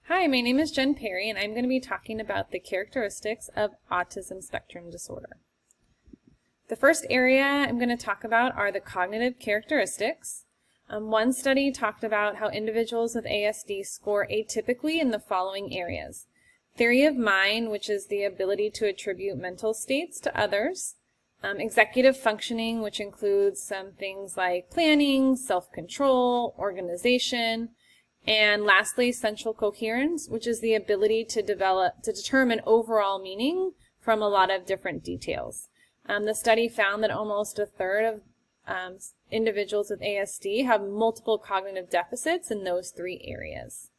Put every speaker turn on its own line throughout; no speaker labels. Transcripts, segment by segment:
Hi, my name is Jen Perry, and I'm going to be talking about the characteristics of autism spectrum disorder. The first area I'm going to talk about are the cognitive characteristics. One study talked about how individuals with ASD score atypically in the following areas. Theory of mind, which is the ability to attribute mental states to others. Executive functioning, which includes some things like planning, self-control, organization. And lastly, central coherence, which is the ability to determine overall meaning from a lot of different details. The study found that almost a third of individuals with ASD have multiple cognitive deficits in those three areas.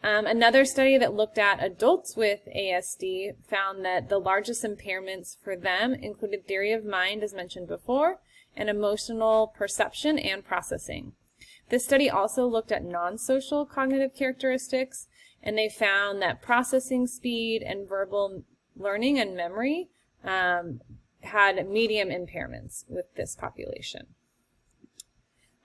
Another study that looked at adults with ASD found that the largest impairments for them included theory of mind, as mentioned before, and emotional perception and processing. This study also looked at non-social cognitive characteristics, and they found that processing speed and verbal learning and memory had medium impairments with this population.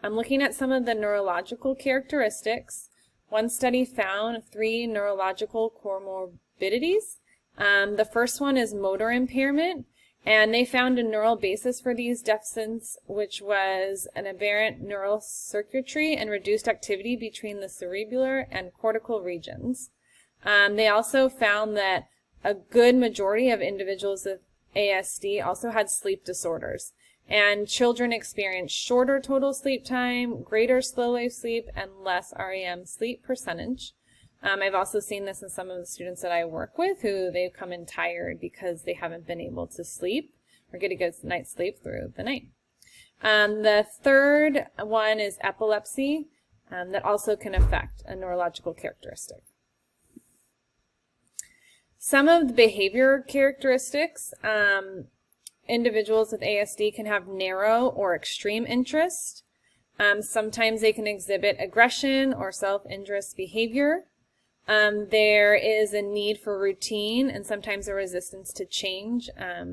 I'm looking at some of the neurological characteristics. One study found 3 neurological comorbidities. The first one is motor impairment. And they found a neural basis for these deficits, which was an aberrant neural circuitry and reduced activity between the cerebellar and cortical regions. They also found that a good majority of individuals with ASD also had sleep disorders. And children experienced shorter total sleep time, greater slow wave sleep, and less REM sleep percentage. I've also seen this in some of the students that I work with who they've come in tired because they haven't been able to sleep or get a good night's sleep through the night. The third one is epilepsy that also can affect a neurological characteristic. Some of the behavior characteristics, individuals with ASD can have narrow or extreme interest. Sometimes they can exhibit aggression or self-injurious behavior. There is a need for routine and sometimes a resistance to change.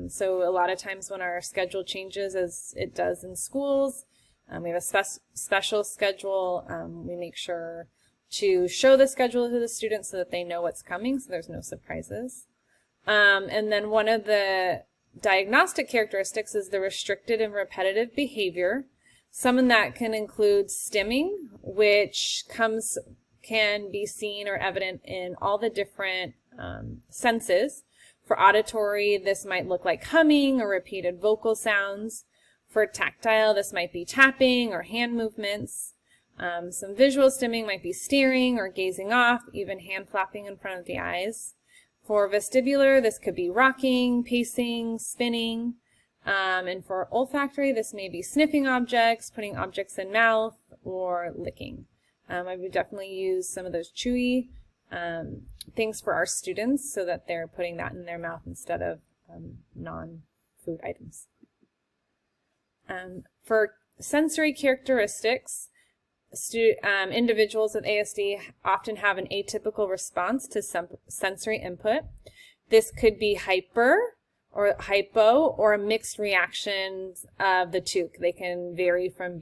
So a lot of times when our schedule changes, as it does in schools, we have a special schedule. We make sure to show the schedule to the students so that they know what's coming, so there's no surprises. And then one of the diagnostic characteristics is the restricted and repetitive behavior. Some of that can include stimming, which can be seen or evident in all the different senses. For auditory, this might look like humming or repeated vocal sounds. For tactile, this might be tapping or hand movements. Some visual stimming might be staring or gazing off, even hand flapping in front of the eyes. For vestibular, this could be rocking, pacing, spinning. And for olfactory, this may be sniffing objects, putting objects in mouth, or licking. I would definitely use some of those chewy things for our students so that they're putting that in their mouth instead of non-food items. For sensory characteristics, individuals with ASD often have an atypical response to sensory input. This could be hyper or hypo, or mixed reactions of the two. They can vary from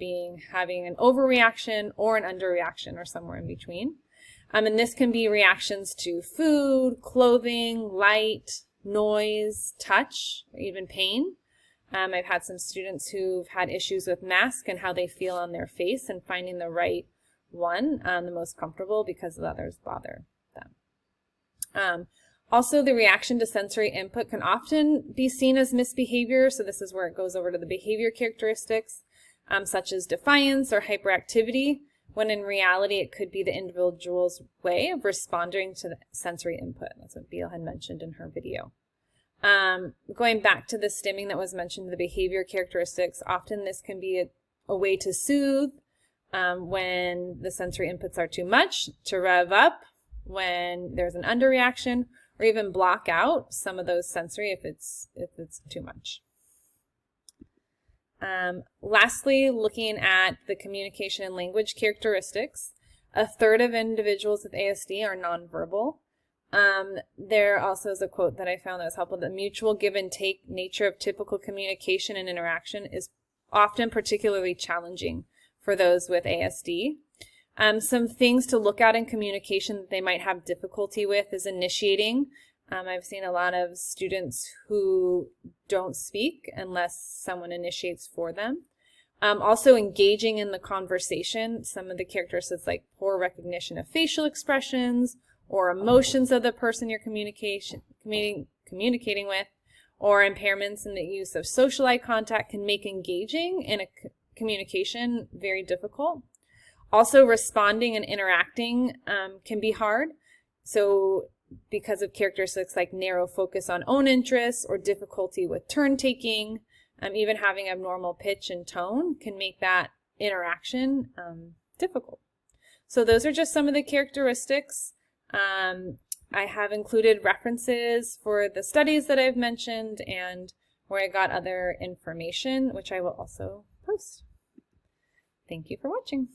having an overreaction or an underreaction or somewhere in between. And this can be reactions to food, clothing, light, noise, touch, or even pain. I've had some students who've had issues with masks and how they feel on their face and finding the right one, the most comfortable, because the others bother them. Also, the reaction to sensory input can often be seen as misbehavior, so this is where it goes over to the behavior characteristics, such as defiance or hyperactivity, when in reality it could be the individual's way of responding to the sensory input. That's what Beal had mentioned in her video. Going back to the stimming that was mentioned, the behavior characteristics, often this can be a way to soothe when the sensory inputs are too much, to rev up when there's an underreaction, or even block out some of those sensory if it's too much. Lastly, looking at the communication and language characteristics, a third of individuals with ASD are nonverbal. There also is a quote that I found that was helpful: the mutual give and take nature of typical communication and interaction is often particularly challenging for those with ASD. Some things to look at in communication that they might have difficulty with is initiating. I've seen a lot of students who don't speak unless someone initiates for them. Also engaging in the conversation. Some of the characteristics like poor recognition of facial expressions or emotions of the person you're communicating with, or impairments in the use of social eye contact can make engaging in a communication very difficult. Also, responding and interacting can be hard. So because of characteristics like narrow focus on own interests or difficulty with turn taking, even having abnormal pitch and tone can make that interaction difficult. So those are just some of the characteristics. I have included references for the studies that I've mentioned and where I got other information, which I will also post. Thank you for watching.